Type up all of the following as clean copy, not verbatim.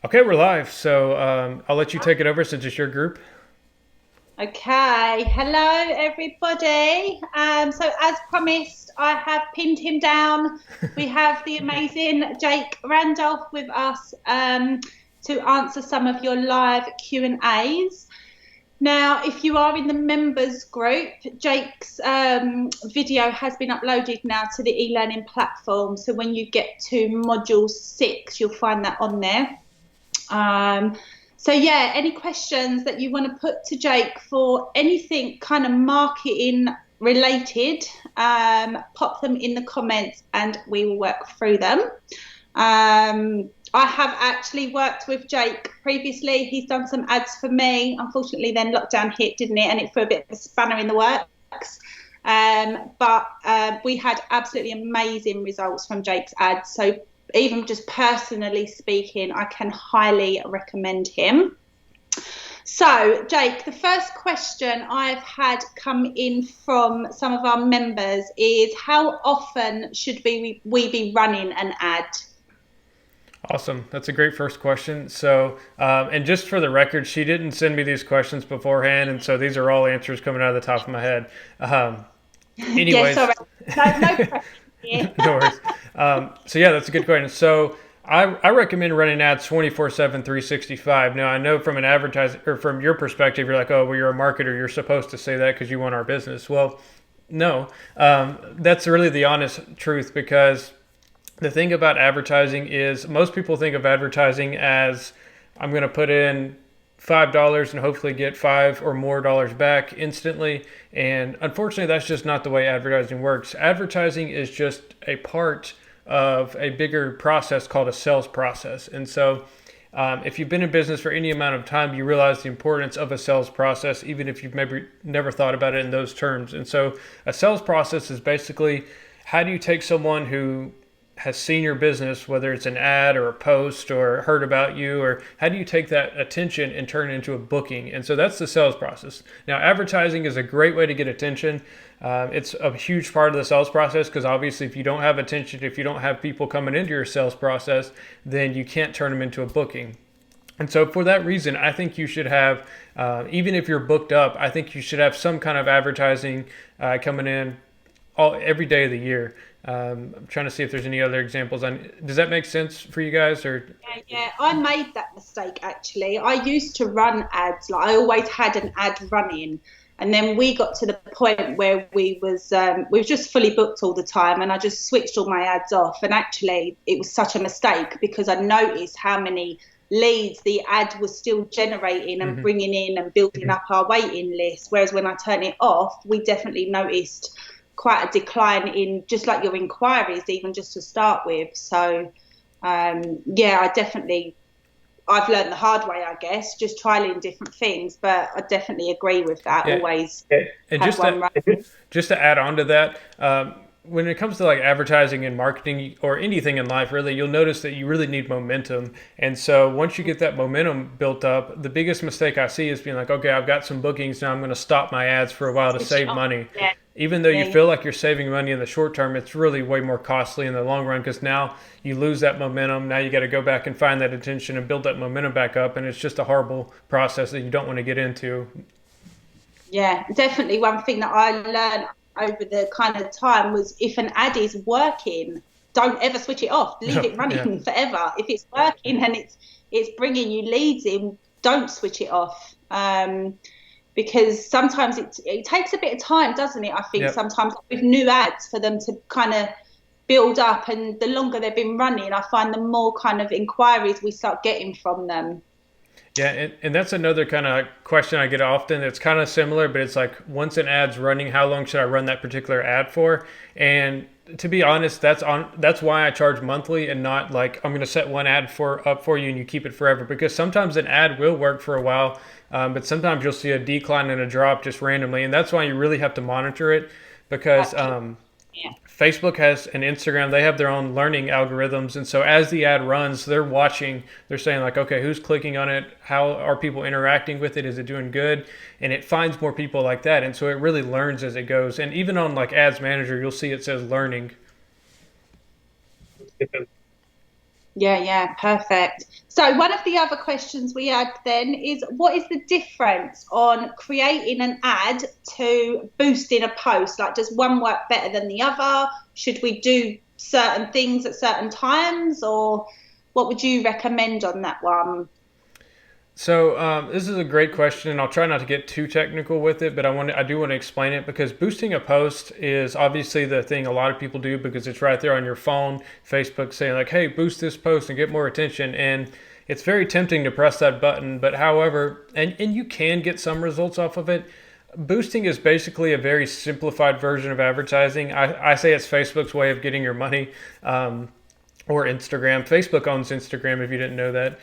Okay, we're live. So I'll let you take it over since it's your group. Okay, hello everybody. So as promised, I have pinned him down. We have the amazing Jake Randolph with us to answer some of your live Q&As. Now, if you are in the members group, Jake's video has been uploaded now to the e-learning platform. So when you get to module 6, you'll find that on there. So yeah, any questions that you want to put to Jake for anything kind of marketing related, pop them in the comments and we will work through them. I have actually worked with Jake previously. He's done some ads for me. Unfortunately, then lockdown hit, didn't it? And it threw a bit of a spanner in the works. But we had absolutely amazing results from Jake's ads. So even just personally speaking, I can highly recommend him. So, Jake, the first question I've had come in from some of our members is how often should we be running an ad? Awesome. That's a great first question. So, and just for the record, she didn't send me these questions beforehand, and so these are all answers coming out of the top of my head. Yes, Anyways, sorry. No pressure here. no worries. So yeah, that's a good question. So I recommend running ads 24/7, 365. Now I know from an advertising or from your perspective, you're like, oh, well, you're a marketer. You're supposed to say that because you want our business. Well, no, that's really the honest truth because the thing about advertising is most people think of advertising as I'm going to put in $5 and hopefully get five or more dollars back instantly. And unfortunately, that's just not the way advertising works. Advertising is just a part of a bigger process called a sales process. And so, if you've been in business for any amount of time, you realize the importance of a sales process, even if you've maybe never thought about it in those terms. And so, a sales process is basically how do you take someone who has seen your business, whether it's an ad or a post or heard about you, or how do you take that attention and turn it into a booking? And so that's the sales process. Now, advertising is a great way to get attention. It's a huge part of the sales process because obviously, if you don't have attention, if you don't have people coming into your sales process, then you can't turn them into a booking. And so, for that reason, I think you should have, even if you're booked up, I think you should have some kind of advertising coming in every day of the year. I'm trying to see if there's any other examples. Does that make sense for you guys? Or Yeah, I made that mistake actually. I used to run ads, like I always had an ad running, and then we got to the point where we were just fully booked all the time, and I just switched all my ads off. And actually, it was such a mistake because I noticed how many leads the ad was still generating and Mhm. bringing in and building up our waiting list. Whereas when I turn it off, we definitely noticed quite a decline in just like your inquiries, even just to start with. So yeah, I've learned the hard way, I guess, just trialing different things, but I definitely agree with that. Yeah, Always and have one right. just to add on to that, when it comes to like advertising and marketing or anything in life, really, you'll notice that you really need momentum. And so once you get that momentum built up, the biggest mistake I see is being like, okay, I've got some bookings now. I'm going to stop my ads for a while to Switch it save off. money. Yeah, Even though you yeah, feel like you're saving money in the short term, it's really way more costly in the long run because now you lose that momentum. Now you got to go back and find that attention and build that momentum back up. And it's just a horrible process that you don't want to get into. yeah. Definitely one thing that I learned over the kind of time was if an ad is working, don't ever switch it off. Leave it Yeah. running forever. If it's working and it's bringing you leads in, don't switch it off. Because sometimes it takes a bit of time, doesn't it? I think Yep. sometimes with new ads for them to kind of build up, and the longer they've been running, I find the more kind of inquiries we start getting from them. Yeah, and that's another kind of question I get often. It's kind of similar, but it's like once an ad's running, how long should I run that particular ad for? And to be honest, that's why I charge monthly and not like I'm going to set one ad for up for you and you keep it forever because sometimes an ad will work for a while, but sometimes you'll see a decline and a drop just randomly, and that's why you really have to monitor it because Absolutely. Yeah. Facebook has and Instagram, they have their own learning algorithms. And so as the ad runs, they're watching, they're saying, like, okay, who's clicking on it? How are people interacting with it? Is it doing good? And it finds more people like that. And so it really learns as it goes. And even on like Ads Manager, you'll see it says learning. Yeah, perfect. So one of the other questions we had then is, what is the difference on creating an ad to boosting a post? Like, does one work better than the other? Should we do certain things at certain times, or what would you recommend on that one? So this is a great question, and I'll try not to get too technical with it, but I do want to explain it because boosting a post is obviously the thing a lot of people do because it's right there on your phone. Facebook saying like, "Hey, boost this post and get more attention," and it's very tempting to press that button. But however, and you can get some results off of it. Boosting is basically a very simplified version of advertising. I say it's Facebook's way of getting your money, or Instagram. Facebook owns Instagram if you didn't know that.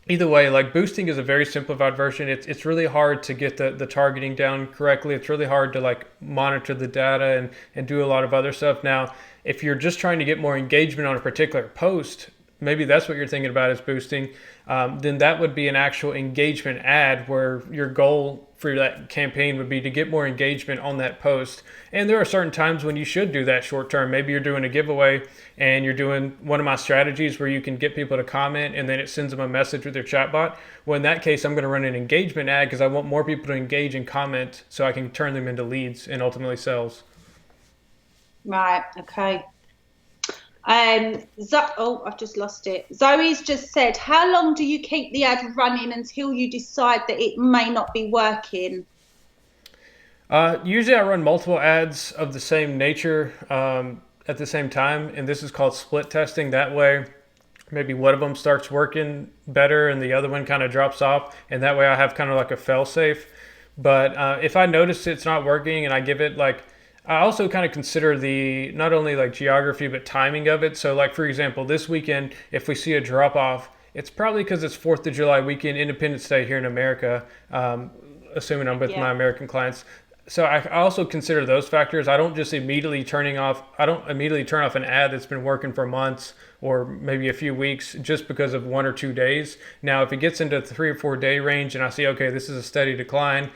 Either way, like boosting is a very simplified version. It's really hard to get the targeting down correctly. It's really hard to like monitor the data and do a lot of other stuff. Now, if you're just trying to get more engagement on a particular post, maybe that's what you're thinking about is boosting, then that would be an actual engagement ad where your goal for that campaign would be to get more engagement on that post. And there are certain times when you should do that short term. Maybe you're doing a giveaway and you're doing one of my strategies where you can get people to comment and then it sends them a message with their chatbot. Well, in that case, I'm going to run an engagement ad because I want more people to engage and comment so I can turn them into leads and ultimately sales. Right, okay. I've just lost it. Zoe's just said, how long do you keep the ad running until you decide that it may not be working? Usually I run multiple ads of the same nature at the same time, and this is called split testing. That way, maybe one of them starts working better and the other one kind of drops off, and that way I have kind of like a fail safe. But if I notice it's not working and I give it like, I also kind of consider the not only like geography but timing of it. So like for example, this weekend, if we see a drop off, it's probably because it's 4th of July weekend, Independence Day here in America, assuming I'm with my American clients. So I also consider those factors. I don't just immediately turning off. I don't immediately turn off an ad that's been working for months or maybe a few weeks just because of 1 or 2 days. Now, if it gets into the 3 or 4 day range and I see, okay, this is a steady decline,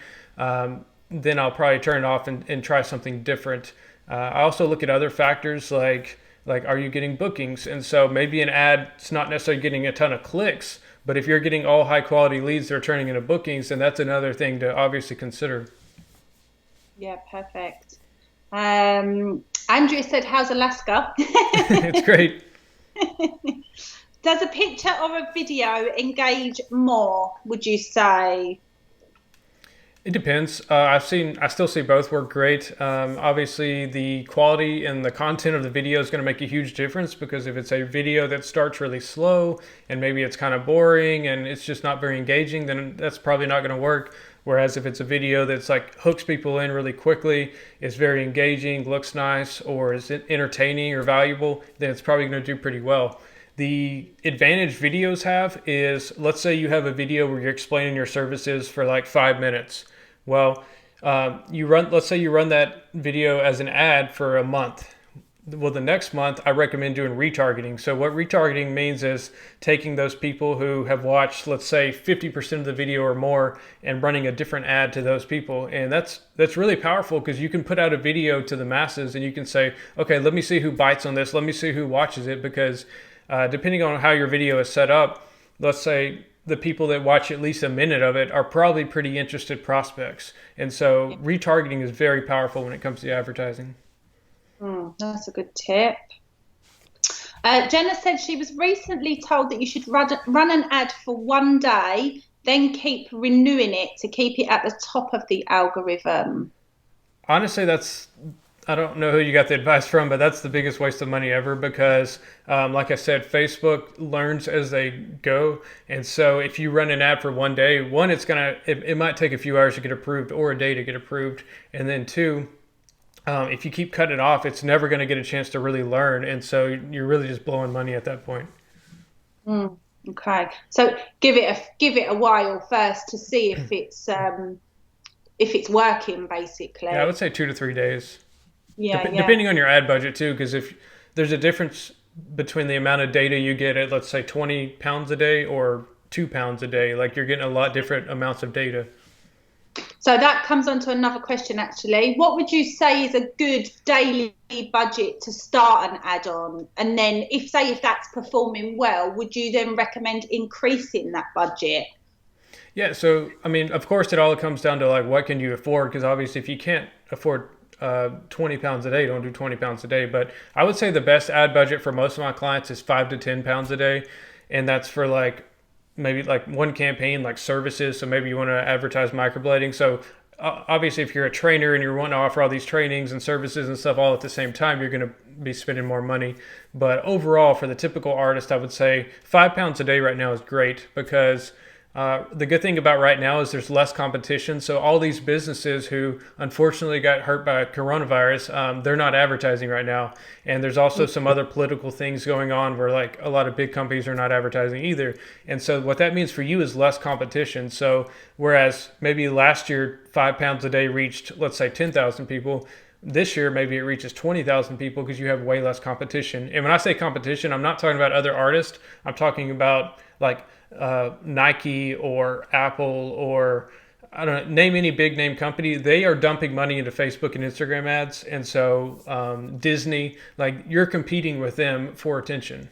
then I'll probably turn it off and try something different. I also look at other factors like are you getting bookings? And so maybe an ad's not necessarily getting a ton of clicks, but if you're getting all high quality leads that are turning into bookings, then that's another thing to obviously consider. Yeah, perfect. Andrea said, how's Alaska? It's great. Does a picture or a video engage more, would you say? It depends. I still see both work great. Obviously, the quality and the content of the video is going to make a huge difference because if it's a video that starts really slow and maybe it's kind of boring and it's just not very engaging, then that's probably not going to work. Whereas if it's a video that's like hooks people in really quickly, is very engaging, looks nice, or is entertaining or valuable, then it's probably going to do pretty well. The advantage videos have is, let's say you have a video where you're explaining your services for like 5 minutes. Well, let's say you run that video as an ad for a month. Well, the next month I recommend doing retargeting. So what retargeting means is taking those people who have watched, let's say 50% of the video or more and running a different ad to those people. And that's really powerful because you can put out a video to the masses and you can say, okay, let me see who bites on this. Let me see who watches it because depending on how your video is set up, let's say the people that watch at least a minute of it are probably pretty interested prospects. And so retargeting is very powerful when it comes to advertising. That's a good tip. Jenna said she was recently told that you should run an ad for 1 day, then keep renewing it to keep it at the top of the algorithm. Honestly, I don't know who you got the advice from, but that's the biggest waste of money ever because, like I said, Facebook learns as they go. And so if you run an ad for 1 day, one, it might take a few hours to get approved or a day to get approved. And then two, if you keep cutting it off, it's never going to get a chance to really learn. And so you're really just blowing money at that point. Okay. So give it a while first to see if it's working, basically. Yeah, I would say 2 to 3 days. Yeah, Depending on your ad budget too, because if there's a difference between the amount of data you get at, let's say 20 pounds a day or 2 pounds a day, like you're getting a lot different amounts of data. So that comes on to another question, actually. What would you say is a good daily budget to start an ad on? And then if that's performing well, would you then recommend increasing that budget? Yeah, so I mean, of course, it all comes down to like what can you afford? Because obviously, if you can't afford 20 pounds a day, don't do 20 pounds a day. But I would say the best ad budget for most of my clients is 5 to 10 pounds a day, and that's for like maybe like one campaign, like services. So maybe you want to advertise microblading. So obviously, if you're a trainer and you're wanting to offer all these trainings and services and stuff all at the same time, you're going to be spending more money. But overall, for the typical artist, I would say 5 pounds a day right now is great because the good thing about right now is there's less competition. So all these businesses who unfortunately got hurt by coronavirus, they're not advertising right now. And there's also some other political things going on where like a lot of big companies are not advertising either. And so what that means for you is less competition. So whereas maybe last year 5 pounds a day reached, let's say 10,000 people, this year maybe it reaches 20,000 people because you have way less competition. And when I say competition, I'm not talking about other artists. I'm talking about like Nike or Apple or I don't know, name any big name company. They are dumping money into Facebook and Instagram ads. And so Disney, like you're competing with them for attention.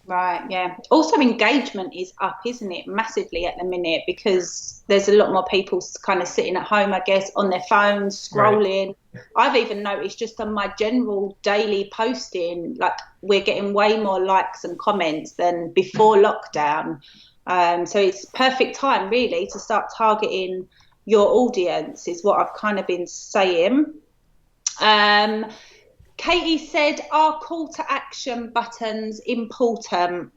Right, yeah. Also, engagement is up, isn't it? Massively at the minute because there's a lot more people kind of sitting at home, I guess, on their phones, scrolling. Right. I've even noticed just on my general daily posting, like we're getting way more likes and comments than before lockdown. So it's perfect time, really, to start targeting your audience is what I've kind of been saying. Katie said, are call to action buttons important?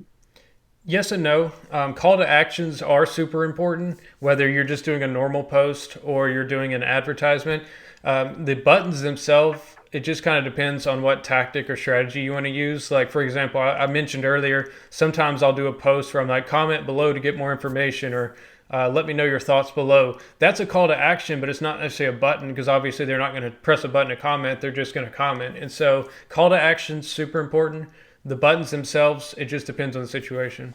Yes and no. Call to actions are super important, whether you're just doing a normal post or you're doing an advertisement. The buttons themselves, it just kind of depends on what tactic or strategy you want to use. Like, for example, I mentioned earlier, sometimes I'll do a post where I'm like, comment below to get more information or let me know your thoughts below. That's a call to action, but it's not necessarily a button because obviously they're not going to press a button to comment. They're just going to comment. And so call to action is super important. The buttons themselves, it just depends on the situation.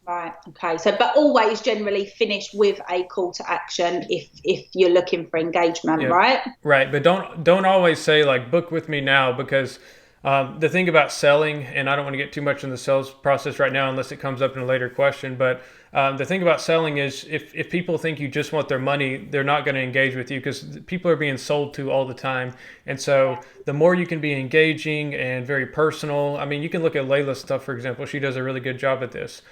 Right. Okay. So, but always generally finish with a call to action if you're looking for engagement, yeah. Right? Right. But don't always say like book with me now because the thing about selling, and I don't want to get too much in the sales process right now unless it comes up in a later question, but the thing about selling is if people think you just want their money, they're not going to engage with you because people are being sold to all the time. And so the more you can be engaging and very personal, I mean, you can look at Layla's stuff, for example. She does a really good job at this.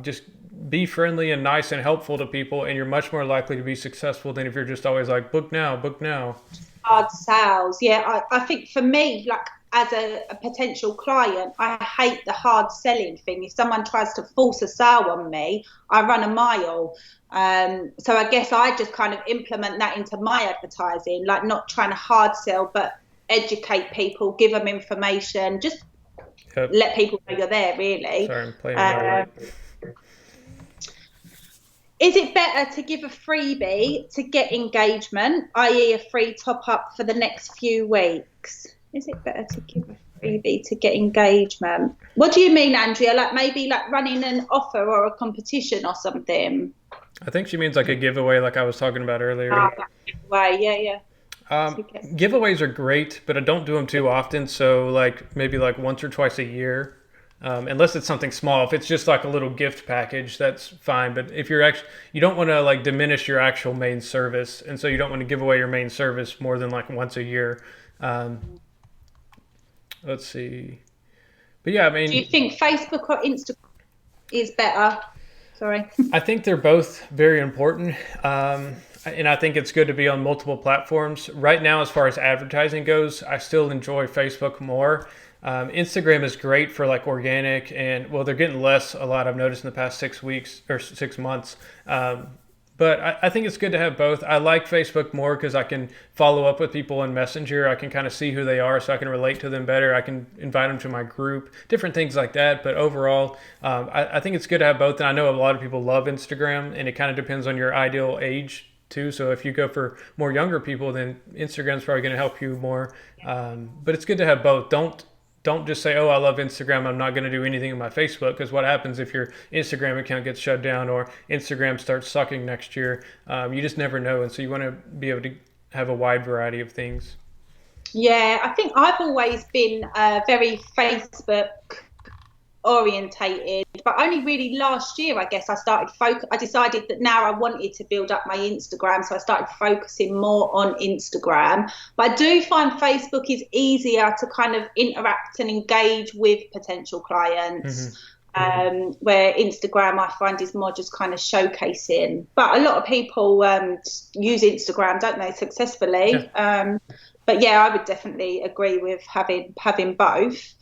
Just be friendly and nice and helpful to people, and you're much more likely to be successful than if you're just always like, book now, book now. Hard sales. Yeah, I think for me, like, as a potential client, I hate the hard selling thing. If someone tries to force a sale on me, I run a mile. So I guess I just kind of implement that into my advertising, like not trying to hard sell, but educate people, give them information, just let people know you're there, really. Sorry, I'm playing right. Is it better to give a freebie to get engagement, i.e. a free top up for the next few weeks? Is it better to give a freebie to get engagement? What do you mean, Andrea? Like maybe like running an offer or a competition or something? I think she means like a giveaway like I was talking about earlier. Giveaway, yeah. Giveaways are great, but I don't do them too often. So like maybe like once or twice a year, unless it's something small. If it's just like a little gift package, that's fine. But if you're you don't want to like diminish your actual main service. And so you don't want to give away your main service more than like once a year. Let's see. But yeah, I mean, do you think Facebook or Instagram is better? Sorry. I think they're both very important. And I think it's good to be on multiple platforms. Right now, as far as advertising goes, I still enjoy Facebook more. Instagram is great for like organic and well, they're getting less a lot I've noticed in the past 6 weeks or 6 months. But I think it's good to have both. I like Facebook more because I can follow up with people in Messenger. I can kind of see who they are so I can relate to them better. I can invite them to my group, different things like that. But overall, I think it's good to have both. And I know a lot of people love Instagram, and it kind of depends on your ideal age too. So if you go for more younger people, then Instagram's probably going to help you more. But it's good to have both. don't just say, oh, I love Instagram, I'm not going to do anything on my Facebook, because what happens if your Instagram account gets shut down or Instagram starts sucking next year? You just never know. And so you want to be able to have a wide variety of things. Yeah, I think I've always been very Facebook orientated, but only really last year, I guess, I decided that now I wanted to build up my Instagram, so I started focusing more on Instagram. But I do find Facebook is easier to kind of interact and engage with potential clients. Where Instagram I find is more just kind of showcasing, but a lot of people use Instagram, don't they, successfully? Yeah. But yeah, I would definitely agree with having both.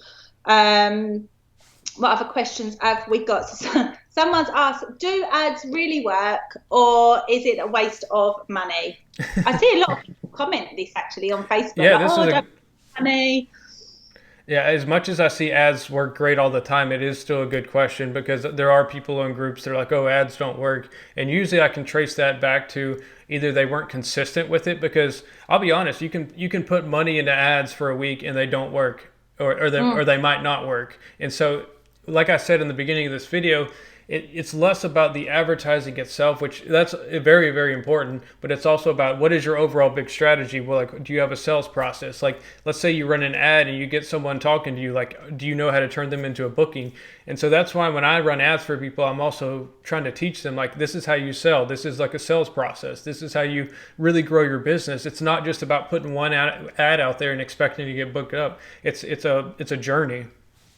What other questions have we got? Someone's asked, do ads really work, or is it a waste of money? I see a lot of people comment this actually on Facebook. Yeah, like, money. Yeah, as much as I see ads work great all the time, it is still a good question, because there are people in groups that are like, oh, ads don't work. And usually I can trace that back to either they weren't consistent with it, because I'll be honest, you can put money into ads for a week and they don't work, or they might not work. And so, like I said in the beginning of this video, it's less about the advertising itself, which that's very, very important, but it's also about what is your overall big strategy. Well, like, do you have a sales process? Like, let's say you run an ad and you get someone talking to you, like, do you know how to turn them into a booking? And so that's why when I run ads for people, I'm also trying to teach them, like, this is how you sell. This is like a sales process. This is how you really grow your business. It's not just about putting one ad out there and expecting to get booked up. It's a journey.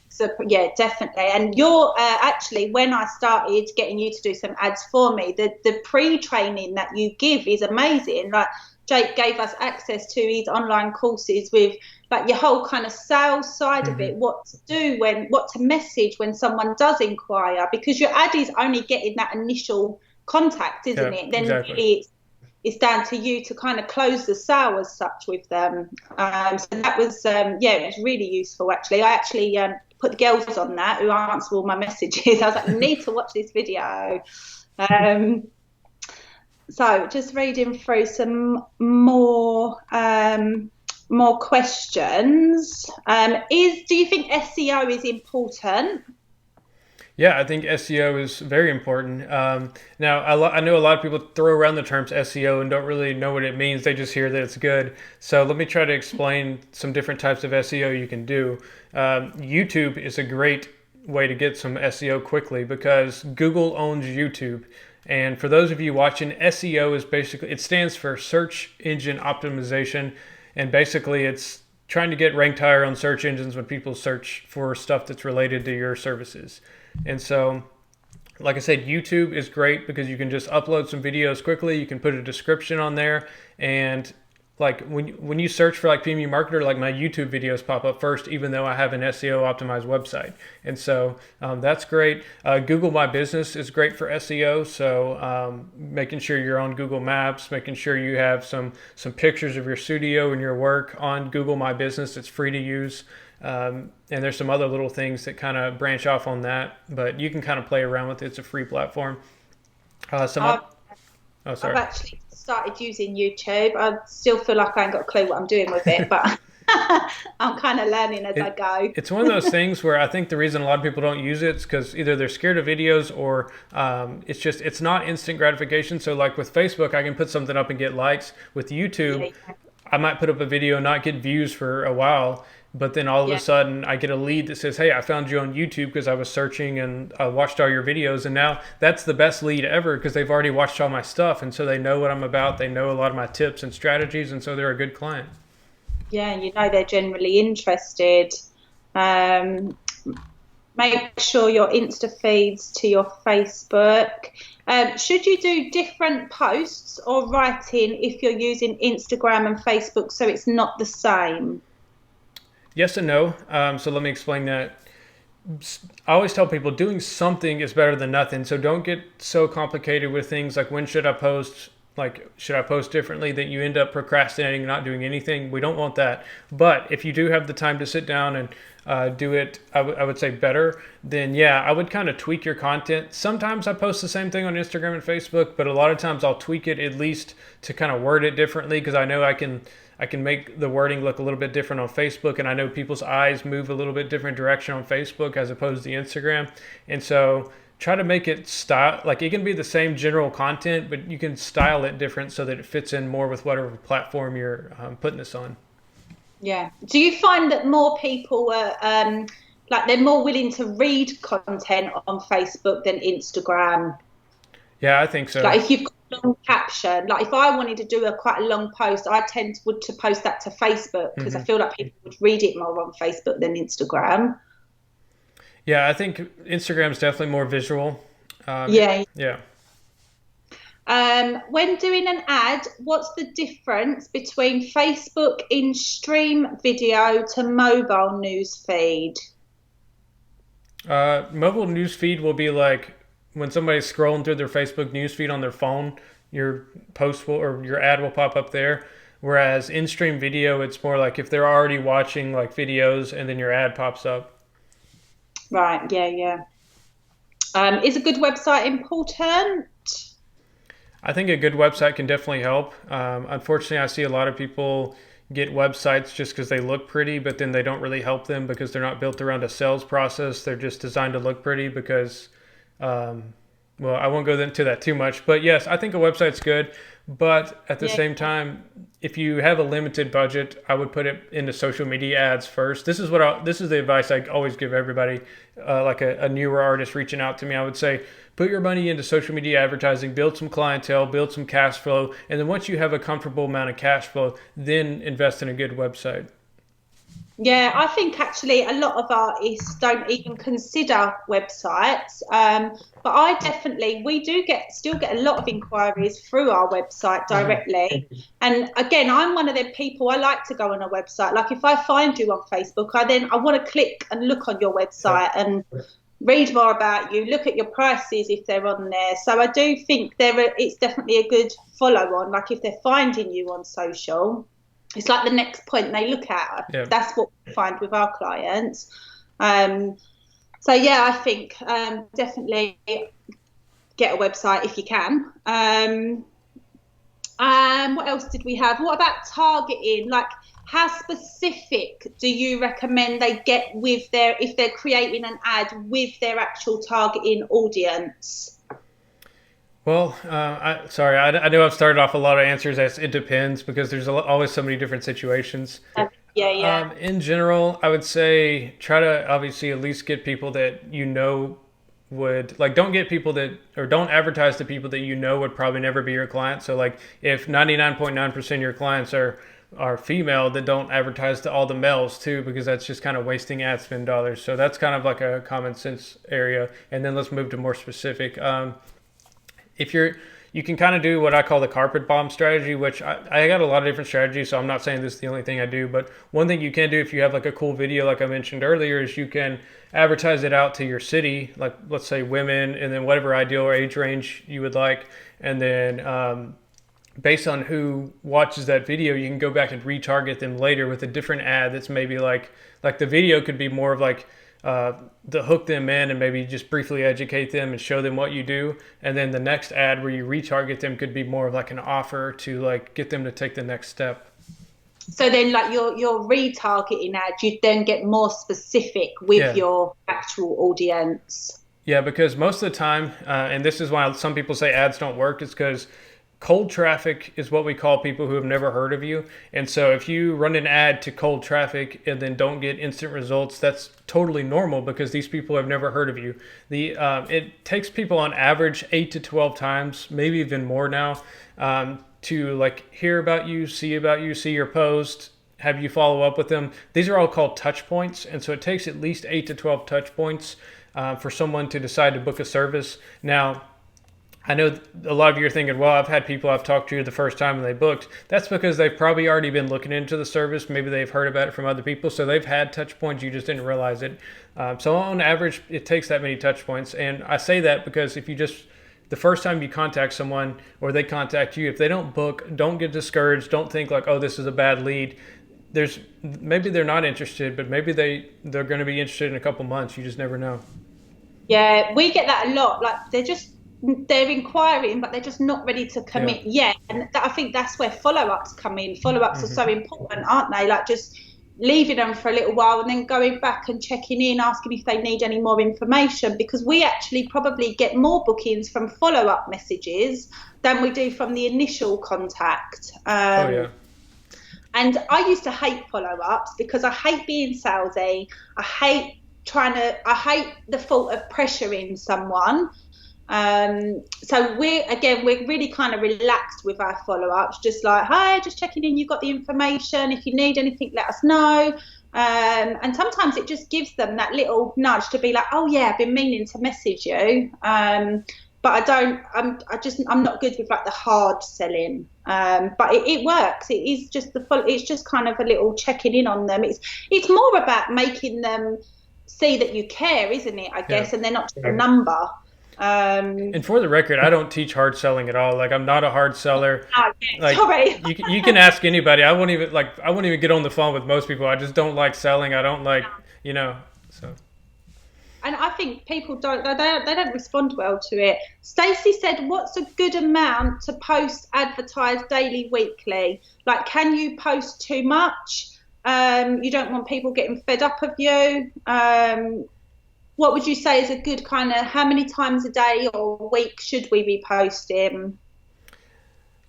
So yeah, definitely. And you're actually, when I started getting you to do some ads for me, the pre-training that you give is amazing. Like, Jake gave us access to his online courses with like your whole kind of sales side of it, what to do what to message when someone does inquire, because your ad is only getting that initial contact, isn't it? Then exactly. Really it's down to you to kind of close the sale as such with them. So that was, it was really useful actually. I actually put the girls on that who answer all my messages. I was like, you need to watch this video. So just reading through some more questions. Do you think SEO is important? Yeah, I think SEO is very important. Now, I know a lot of people throw around the terms SEO and don't really know what it means. They just hear that it's good. So let me try to explain some different types of SEO you can do. YouTube is a great way to get some SEO quickly, because Google owns YouTube. And for those of you watching, SEO is basically, it stands for search engine optimization. And basically it's trying to get ranked higher on search engines when people search for stuff that's related to your services. And so, like I said, YouTube is great because you can just upload some videos quickly. You can put a description on there, and like when you search for like PMU Marketer, like my YouTube videos pop up first, even though I have an SEO optimized website. And so that's great. Google My Business is great for SEO. So making sure you're on Google Maps, making sure you have some pictures of your studio and your work on Google My Business. It's free to use. And there's some other little things that kind of branch off on that, but you can kind of play around with it. It's a free platform. Sorry. I've actually started using YouTube. I still feel like I ain't got a clue what I'm doing with it, but I'm kind of learning as I go. It's one of those things where I think the reason a lot of people don't use it is because either they're scared of videos, or it's not instant gratification. So like with Facebook, I can put something up and get likes. With YouTube, I might put up a video and not get views for a while, but then all of a sudden I get a lead that says, hey, I found you on YouTube because I was searching and I watched all your videos. And now that's the best lead ever, because they've already watched all my stuff. And so they know what I'm about. They know a lot of my tips and strategies. And so they're a good client. Yeah, you know they're generally interested. Make sure your Insta feeds to your Facebook. Should you do different posts or writing if you're using Instagram and Facebook so it's not the same? Yes and no. So let me explain that. I always tell people doing something is better than nothing. So don't get so complicated with things like when should I post? Like, should I post differently, that you end up procrastinating and not doing anything? We don't want that. But if you do have the time to sit down and do it, I would say better, then yeah, I would kind of tweak your content. Sometimes I post the same thing on Instagram and Facebook, but a lot of times I'll tweak it at least to kind of word it differently, because I know I can I can make the wording look a little bit different on Facebook, and I know people's eyes move a little bit different direction on Facebook as opposed to Instagram. And so try to make it style, like it can be the same general content, but you can style it different so that it fits in more with whatever platform you're putting this on. Yeah. Do you find that more people are like they're more willing to read content on Facebook than Instagram? Yeah, I think so. Like if you've got a long caption, like if I wanted to do quite a long post, I tend to post that to Facebook because I feel like people would read it more on Facebook than Instagram. Yeah, I think Instagram's definitely more visual. Yeah. Yeah. When doing an ad, what's the difference between Facebook in-stream video to mobile news feed? Mobile news feed will be like when somebody's scrolling through their Facebook news feed on their phone, your post will, or your ad will pop up there. Whereas in-stream video, it's more like if they're already watching like videos and then your ad pops up. Right. Yeah. Is a good website important? I think a good website can definitely help. Unfortunately, I see a lot of people get websites just because they look pretty, but then they don't really help them because they're not built around a sales process. They're just designed to look pretty because, well, I won't go into that too much. But yes, I think a website's good. But at the same time, if you have a limited budget, I would put it into social media ads first. This is the advice I always give everybody, like a newer artist reaching out to me. I would say, put your money into social media advertising, build some clientele, build some cash flow, and then once you have a comfortable amount of cash flow, then invest in a good website. Yeah, I think actually a lot of artists don't even consider websites. But we do still get a lot of inquiries through our website directly. And again, I'm one of the people, I like to go on a website. Like if I find you on Facebook, I want to click and look on your website and read more about you, look at your prices if they're on there. So I do think it's definitely a good follow on. Like if they're finding you on social, it's like the next point they look at. Yeah. That's what we find with our clients. So yeah, I think definitely get a website if you can. What else did we have? What about targeting? Like how specific do you recommend they get if they're creating an ad with their actual targeting audience? Well, I know I've started off a lot of answers as it depends because there's always so many different situations. Yeah. In general, I would say try to obviously at least get people that you know would like. Don't advertise to people that you know would probably never be your client. So like if 99.9% of your clients are female, then don't advertise to all the males too, because that's just kind of wasting ad spend dollars. So that's kind of like a common sense area. And then let's move to more specific. You can kind of do what I call the carpet bomb strategy, which I got a lot of different strategies, so I'm not saying this is the only thing I do, but one thing you can do if you have like a cool video, like I mentioned earlier, is you can advertise it out to your city, like let's say women, and then whatever ideal age range you would like, and then based on who watches that video, you can go back and retarget them later with a different ad that's maybe like the video could be more of like to hook them in and maybe just briefly educate them and show them what you do. And then the next ad where you retarget them could be more of like an offer to like get them to take the next step. So then like your retargeting ad, you then get more specific with your actual audience. Yeah, because most of the time, and this is why some people say ads don't work, is because cold traffic is what we call people who have never heard of you. And so if you run an ad to cold traffic and then don't get instant results, that's totally normal because these people have never heard of you. It takes people on average 8 to 12 times, maybe even more now, to like hear about you, see your post, have you follow up with them. These are all called touch points. And so it takes at least 8 to 12 touch points for someone to decide to book a service. Now, I know a lot of you are thinking, well, I've had people I've talked to the first time and they booked. That's because they've probably already been looking into the service. Maybe they've heard about it from other people. So they've had touch points. You just didn't realize it. So on average, it takes that many touch points. And I say that because the first time you contact someone or they contact you, if they don't book, don't get discouraged. Don't think like, oh, this is a bad lead. Maybe they're not interested, but maybe they're going to be interested in a couple months. You just never know. Yeah, we get that a lot. Like they're just they're inquiring, but they're just not ready to commit yet. And I think that's where follow-ups come in. Follow-ups are so important, aren't they? Like just leaving them for a little while and then going back and checking in, asking if they need any more information, because we actually probably get more bookings from follow-up messages than we do from the initial contact. And I used to hate follow-ups because I hate being salesy. I hate the thought of pressuring someone. So we're really kind of relaxed with our follow-ups, just like, hi, just checking in, you got the information, if you need anything, let us know. And sometimes it just gives them that little nudge to be like, oh yeah, I've been meaning to message you. But I'm not good with like the hard selling. But it works. It is just it's just kind of a little checking in on them. It's more about making them see that you care, isn't it, I guess, and they're not just a number. And for the record, I don't teach hard selling at all. Like, I'm not a hard seller. Like, sorry. you can ask anybody. I won't even get on the phone with most people. I just don't like selling. I don't like, so. And I think people don't respond well to it. Stacey said, what's a good amount to post, advertise daily, weekly? Like, can you post too much? You don't want people getting fed up of you. What would you say is a good kind of, how many times a day or a week should we be posting?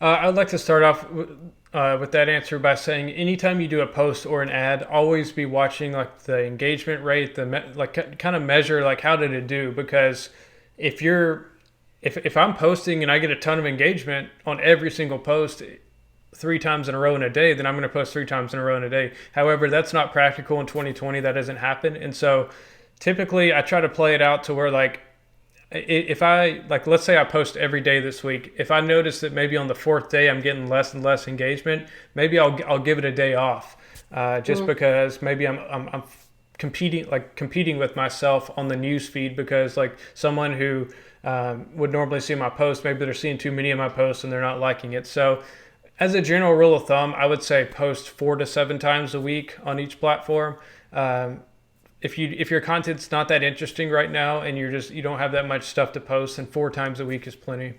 I'd like to start off with that answer by saying anytime you do a post or an ad, always be watching like the engagement rate, kind of measure like how did it do, because if I'm posting and I get a ton of engagement on every single post 3 times in a row in a day, then I'm going to post 3 times in a row in a day. However, that's not practical in 2020. That doesn't happen. And so typically I try to play it out to where like, if I, like, let's say I post every day this week, if I notice that maybe on the 4th day I'm getting less and less engagement, maybe I'll give it a day off, because maybe I'm competing with myself on the news feed, because like someone who would normally see my post, maybe they're seeing too many of my posts and they're not liking it. So as a general rule of thumb, I would say post 4 to 7 times a week on each platform. If your content's not that interesting right now and you don't have that much stuff to post, then 4 times a week is plenty.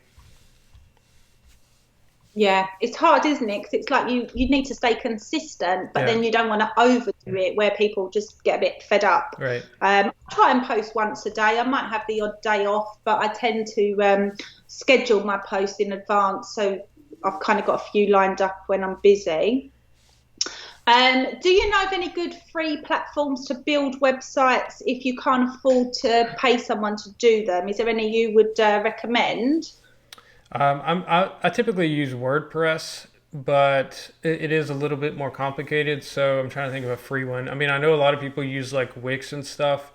Yeah, it's hard, isn't it? Because it's like you need to stay consistent, but then you don't want to overdo it where people just get a bit fed up. Right. I try and post once a day. I might have the odd day off, but I tend to schedule my post in advance, so I've kind of got a few lined up when I'm busy. Do you know of any good free platforms to build websites if you can't afford to pay someone to do them? Is there any you would recommend? I typically use WordPress, but it is a little bit more complicated. So I'm trying to think of a free one. I mean, I know a lot of people use like Wix and stuff,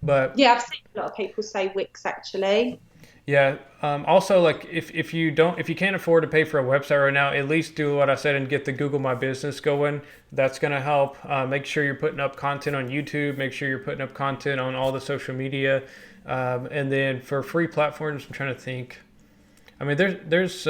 but yeah, I've seen a lot of people say Wix actually. Yeah. Also, like if you can't afford to pay for a website right now, at least do what I said and get the Google My Business going. That's going to help. Make sure you're putting up content on YouTube. Make sure you're putting up content on all the social media. And then for free platforms, I'm trying to think. I mean, there's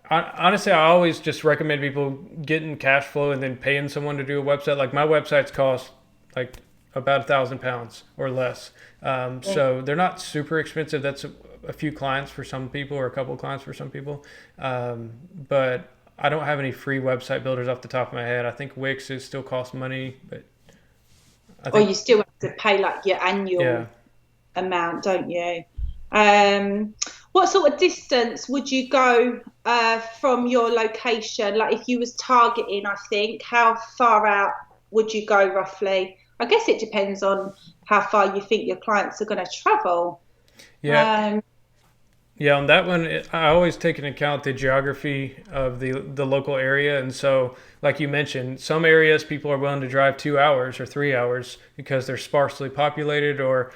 honestly, I always just recommend people getting cash flow and then paying someone to do a website. Like my websites cost like about £1,000 or less. So they're not super expensive. That's a few clients for some people or a couple of clients for some people. But I don't have any free website builders off the top of my head. I think Wix still costs money, but or you still have to pay like your annual amount, don't you? What sort of distance would you go from your location? Like if you was targeting, I think, how far out would you go roughly? I guess it depends on how far you think your clients are going to travel. Yeah. Yeah, on that one, I always take into account the geography of the local area. And so, like you mentioned, some areas people are willing to drive 2 hours or 3 hours because they're sparsely populated or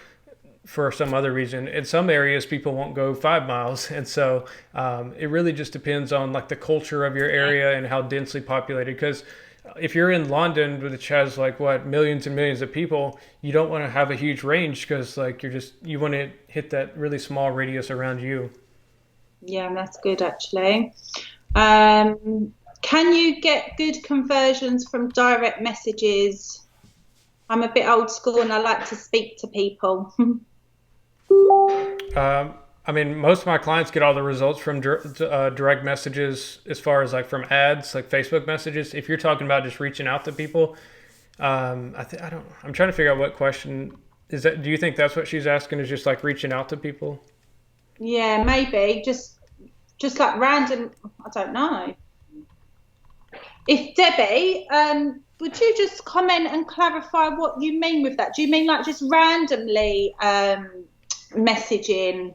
for some other reason. In some areas, people won't go 5 miles. And so it really just depends on like the culture of your area and how densely populated. Because if you're in London, which has like millions and millions of people, you don't want to have a huge range because like you want to hit that really small radius around you. Yeah, that's good actually. Can you get good conversions from direct messages? I'm a bit old school and I like to speak to people. I mean, most of my clients get all the results from direct messages, as far as like from ads, like Facebook messages. If you're talking about just reaching out to people, I don't. I'm trying to figure out what question is that. Do you think that's what she's asking? Is just like reaching out to people? Yeah, maybe just like random. I don't know. If Debbie, would you just comment and clarify what you mean with that? Do you mean like just randomly messaging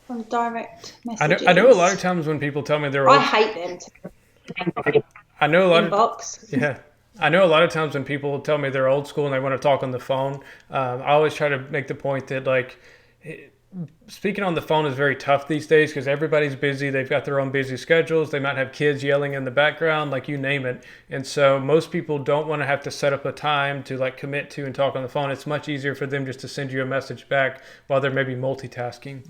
from direct messages? I know a lot of times when people tell me they're old. I hate them. I know a lot Inbox. Yeah. I know a lot of times when people tell me they're old school and they want to talk on the phone, I always try to make the point that like speaking on the phone is very tough these days because everybody's busy. They've got their own busy schedules. They might have kids yelling in the background, like you name it. And so most people don't want to have to set up a time to like commit to and talk on the phone. It's much easier for them just to send you a message back while they're maybe multitasking.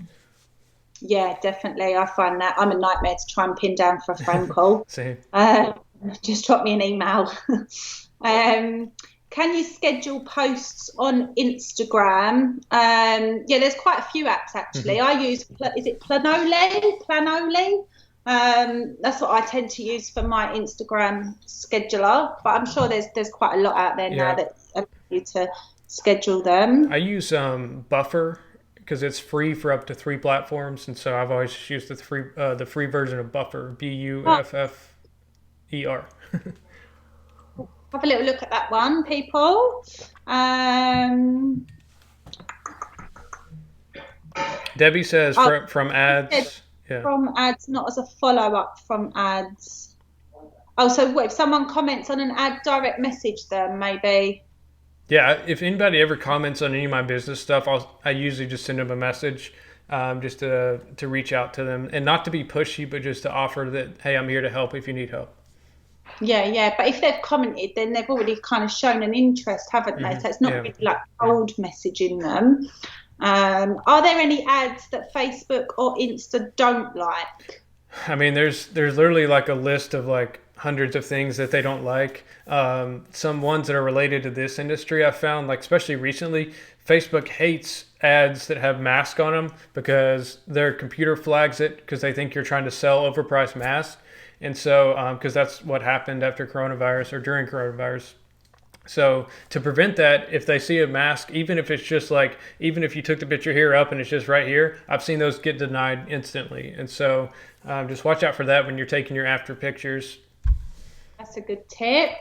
Yeah, definitely. I find that I'm a nightmare to try and pin down for a phone call. Same. Just drop me an email. Can you schedule posts on Instagram? Yeah, there's quite a few apps actually. Mm-hmm. I use, is it Planoli? That's what I tend to use for my Instagram scheduler. But I'm sure there's quite a lot out there now that allow you to schedule them. I use Buffer because it's free for up to 3 platforms, and so I've always just used the free version of Buffer, Buffer. Have a little look at that one, people. Debbie says from ads. Yeah. From ads, not as a follow-up from ads. Oh, so what, if someone comments on an ad, direct message them, maybe? Yeah, if anybody ever comments on any of my business stuff, I usually just send them a message just to reach out to them. And not to be pushy, but just to offer that, hey, I'm here to help if you need help. Yeah. But if they've commented, then they've already kind of shown an interest, haven't they? So it's not really like cold messaging them. Are there any ads that Facebook or Insta don't like? I mean, there's literally like a list of like hundreds of things that they don't like. Some ones that are related to this industry, I found, like especially recently, Facebook hates ads that have masks on them because their computer flags it because they think you're trying to sell overpriced masks. And so, because that's what happened after coronavirus or during coronavirus. So to prevent that, if they see a mask, even if it's just like, even if you took the picture here up and it's just right here, I've seen those get denied instantly. And so just watch out for that when you're taking your after pictures. That's a good tip.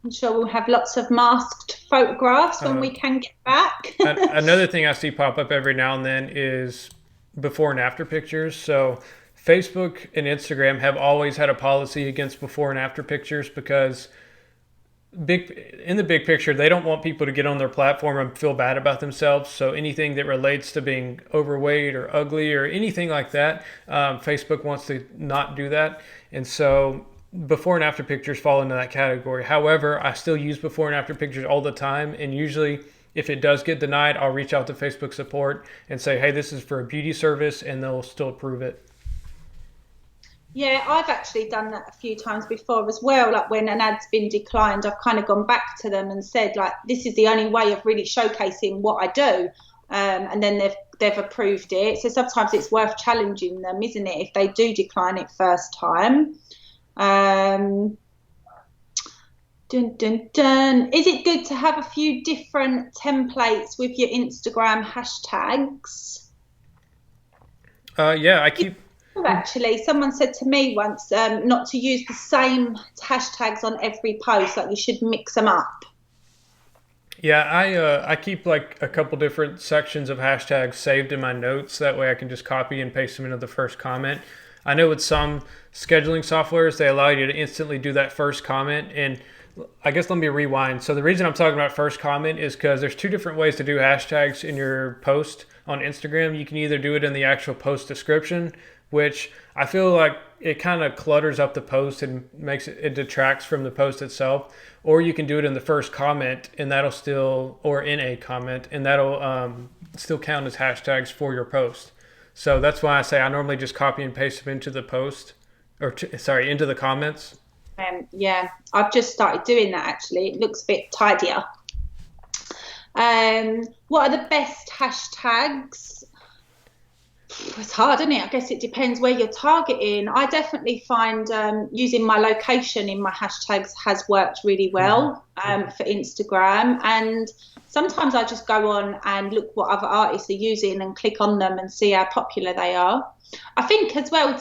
I'm sure we'll have lots of masked photographs when we can get back. Another thing I see pop up every now and then is before and after pictures. So Facebook and Instagram have always had a policy against before and after pictures because in the big picture, they don't want people to get on their platform and feel bad about themselves. So anything that relates to being overweight or ugly or anything like that, Facebook wants to not do that. And so before and after pictures fall into that category. However, I still use before and after pictures all the time. And usually if it does get denied, I'll reach out to Facebook support and say, hey, this is for a beauty service, and they'll still approve it. Yeah, I've actually done that a few times before as well. Like when an ad's been declined, I've kind of gone back to them and said, like, this is the only way of really showcasing what I do. And then they've approved it. So sometimes it's worth challenging them, isn't it, if they do decline it first time. Dun, dun, dun. Is it good to have a few different templates with your Instagram hashtags? Yeah, I keep... Actually, someone said to me once not to use the same hashtags on every post, like you should mix them up. Yeah, I keep like a couple different sections of hashtags saved in my notes. That way I can just copy and paste them into the first comment. I know with some scheduling softwares, they allow you to instantly do that first comment. And I guess let me rewind. So the reason I'm talking about first comment is because there's 2 different ways to do hashtags in your post on Instagram. You can either do it in the actual post description, which I feel like it kind of clutters up the post and makes it detracts from the post itself. Or you can do it in the first comment, and that'll still, or in a comment, and that'll still count as hashtags for your post. So that's why I say I normally just copy and paste them into the post, into the comments. Yeah, I've just started doing that actually. It looks a bit tidier. What are the best hashtags? It's hard, isn't it? I guess it depends where you're targeting. I definitely find using my location in my hashtags has worked really well for Instagram. And sometimes I just go on and look what other artists are using and click on them and see how popular they are. I think as well,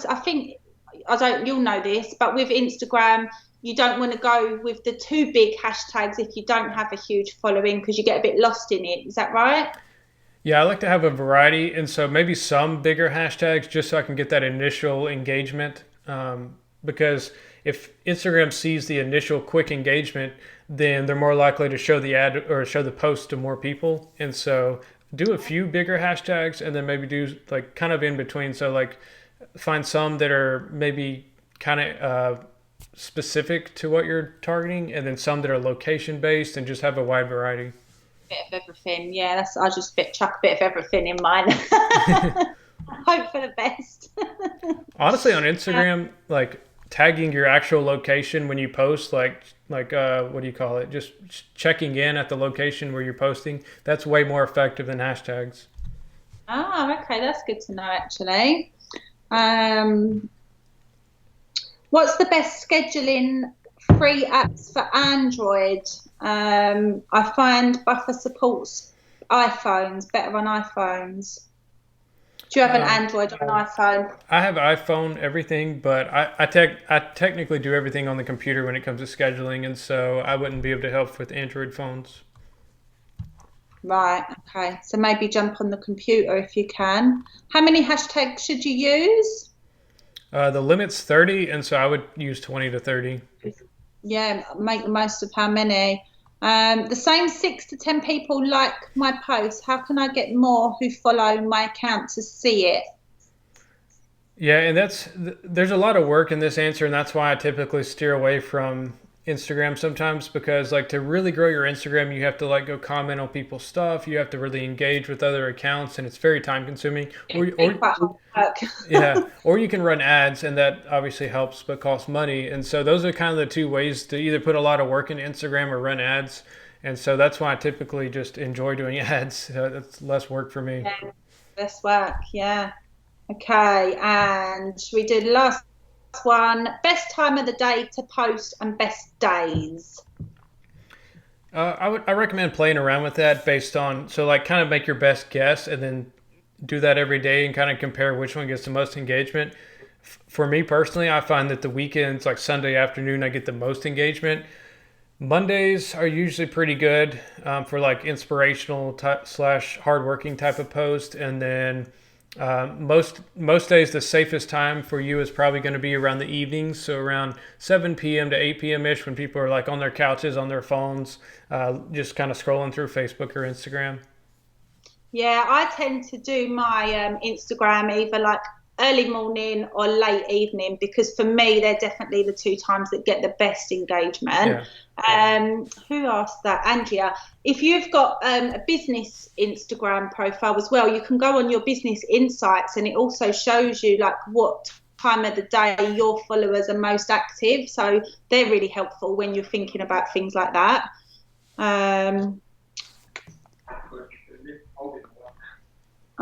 you'll know this, but with Instagram, you don't want to go with the too big hashtags if you don't have a huge following because you get a bit lost in it. Is that right? Yeah, I like to have a variety, and so maybe some bigger hashtags just so I can get that initial engagement. Because if Instagram sees the initial quick engagement, then they're more likely to show the ad or show the post to more people. And so do a few bigger hashtags, and then maybe do like kind of in between. So like find some that are maybe kind of specific to what you're targeting, and then some that are location based, and just have a wide variety. Bit of everything. Yeah, I just chuck a bit of everything in mine. Hope for the best. Honestly, on Instagram, like tagging your actual location when you post, what do you call it? Just checking in at the location where you're posting. That's way more effective than hashtags. Oh, okay, that's good to know actually. Um, what's the best scheduling free apps for Android? I find Buffer supports iPhones better on iPhones. Do you have an Android or an iPhone? I have iPhone everything, but I technically do everything on the computer when it comes to scheduling, and so I wouldn't be able to help with Android phones. Right, okay. So maybe jump on the computer if you can. How many hashtags should you use? The limit's 30, and so I would use 20 to 30. Yeah, make the most of how many. The same 6 to 10 people like my post. How can I get more who follow my account to see it? Yeah, and there's a lot of work in this answer, and that's why I typically steer away from Instagram sometimes because like to really grow your Instagram, you have to like go comment on people's stuff. You have to really engage with other accounts, and it's very time consuming. Yeah, or you can run ads, and that obviously helps, but costs money. And so those are kind of the two ways to either put a lot of work into Instagram or run ads. And so that's why I typically just enjoy doing ads. That's less work for me. Yeah, less work, yeah. Okay, and we did the last one. Best time of the day to post and best days. I recommend playing around with that based on so like kind of make your best guess and then do that every day and kind of compare which one gets the most engagement. For me personally, I find that the weekends, like Sunday afternoon, I get the most engagement. Mondays are usually pretty good for like inspirational slash hardworking type of post, and then most days the safest time for you is probably going to be around the evenings, so around 7 p.m. to 8 p.m. ish when people are like on their couches, on their phones, just kind of scrolling through Facebook or Instagram. Yeah, I tend to do my Instagram either like early morning or late evening because for me they're definitely the two times that get the best engagement. Who asked that? Andrea. If you've got a business Instagram profile as well, you can go on your business insights and it also shows you like what time of the day your followers are most active. So they're really helpful when you're thinking about things like that.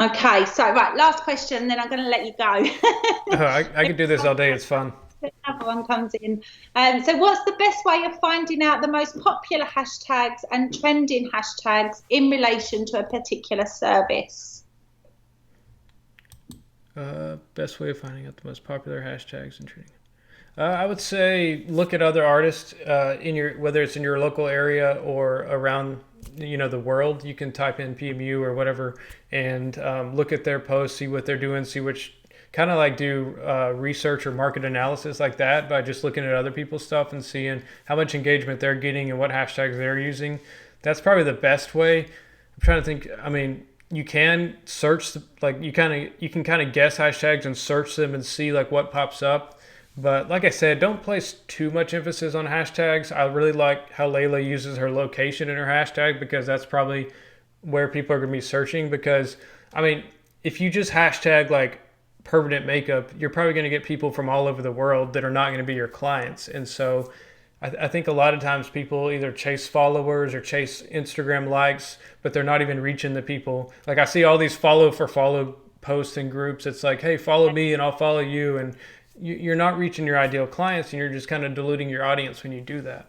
Okay, so right, last question, then I'm going to let you go. I could do this all day. It's fun. Another one comes in. So what's the best way of finding out the most popular hashtags and trending hashtags in relation to a particular service? Best way of finding out the most popular hashtags and trending. I would say look at other artists in your whether it's in your local area or around the world. You can type in PMU or whatever and look at their posts, see what they're doing, see which kind of like do research or market analysis like that by just looking at other people's stuff and seeing how much engagement they're getting and what hashtags they're using. That's probably the best way. I'm trying to think. I mean, you can search like you can kind of guess hashtags and search them and see like what pops up. But like I said, don't place too much emphasis on hashtags. I really like how Layla uses her location in her hashtag because that's probably where people are going to be searching. Because, I mean, if you just hashtag like permanent makeup, you're probably going to get people from all over the world that are not going to be your clients. And so I think a lot of times people either chase followers or chase Instagram likes, but they're not even reaching the people. Like I see all these follow for follow posts in groups. It's like, hey, follow me and I'll follow you. And you're not reaching your ideal clients, and you're just kind of diluting your audience when you do that.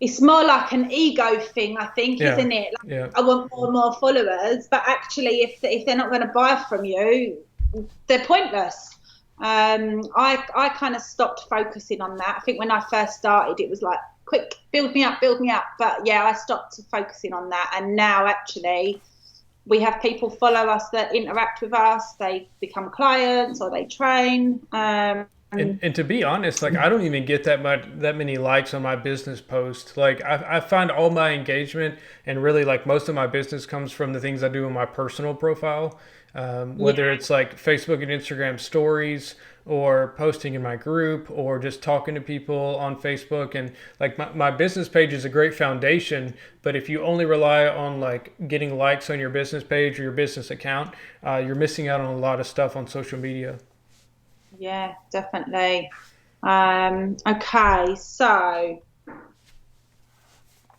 It's more like an ego thing, I think, Yeah. isn't it? Like, Yeah. I want more and more followers, but actually, if they're not going to buy from you, they're pointless. I kind of stopped focusing on that. I think when I first started, it was like, quick, build me up. But yeah, I stopped focusing on that, and now actually, we have people follow us that interact with us. They become clients or they train. And to be honest, like I don't even get that many likes on my business post. Like I find all my engagement and really like most of my business comes from the things I do in my personal profile, whether it's like Facebook and Instagram stories or posting in my group or just talking to people on Facebook. And like my business page is a great foundation, but if you only rely on like getting likes on your business page or your business account, you're missing out on a lot of stuff on social media. Yeah, definitely. Okay, so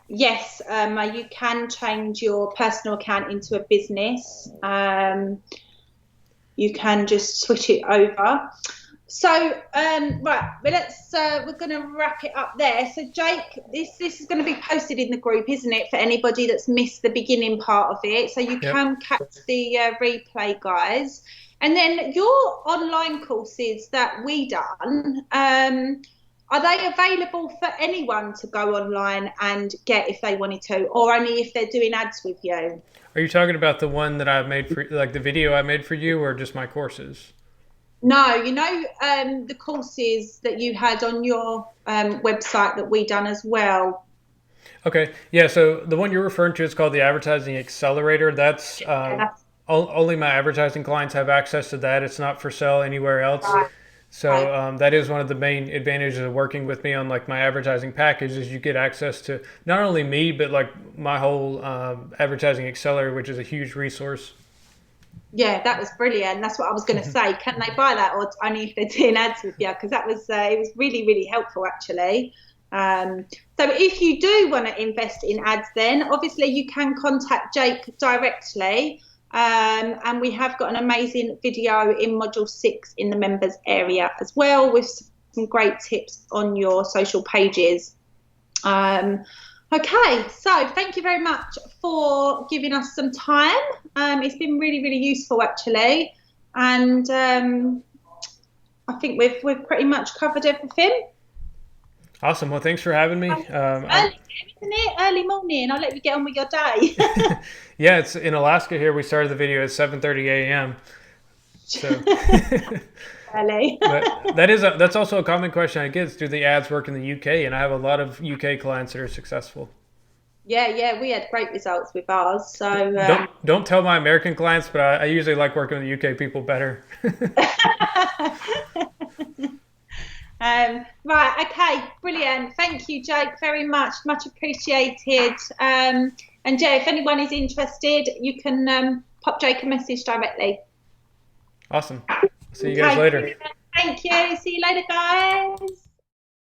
yes, you can change your personal account into a business. You can just switch it over. So, right, but we're going to wrap it up there. So, Jake, this is going to be posted in the group, isn't it, for anybody that's missed the beginning part of it? So you can catch the replay, guys. And then your online courses that we done, are they available for anyone to go online and get if they wanted to, or only if they're doing ads with you? Are you talking about the one that I made for, like the video I made for you, or just my courses? No, the courses that you had on your website that we done as well. Okay, yeah. So the one you're referring to is called the Advertising Accelerator. That's only my advertising clients have access to that. It's not for sale anywhere else. Right. So that is one of the main advantages of working with me on like my advertising package is you get access to not only me but like my whole advertising accelerator, which is a huge resource. Yeah, that was brilliant. That's what I was going to say. Can they buy that, or only if they're doing ads with you? Because that was it was really, really helpful actually. So if you do want to invest in ads, then obviously you can contact Jake directly. And we have got an amazing video in module 6 in the members area as well with some great tips on your social pages. Okay, so thank you very much for giving us some time. It's been really, really useful actually. And I think we've pretty much covered everything. Awesome. Well, thanks for having me. Early, isn't it? Early morning. I'll let you get on with your day. Yeah, it's in Alaska here. We started the video at 7:30 a.m. So Early. but that's also a common question I get is, do the ads work in the UK? And I have a lot of UK clients that are successful. Yeah, we had great results with ours. So don't tell my American clients, but I usually like working with UK people better. Right, okay, brilliant. Thank you, Jake, very much appreciated. And yeah, if anyone is interested, you can pop Jake a message directly. Awesome. See you guys later. Thank you. See you later, guys.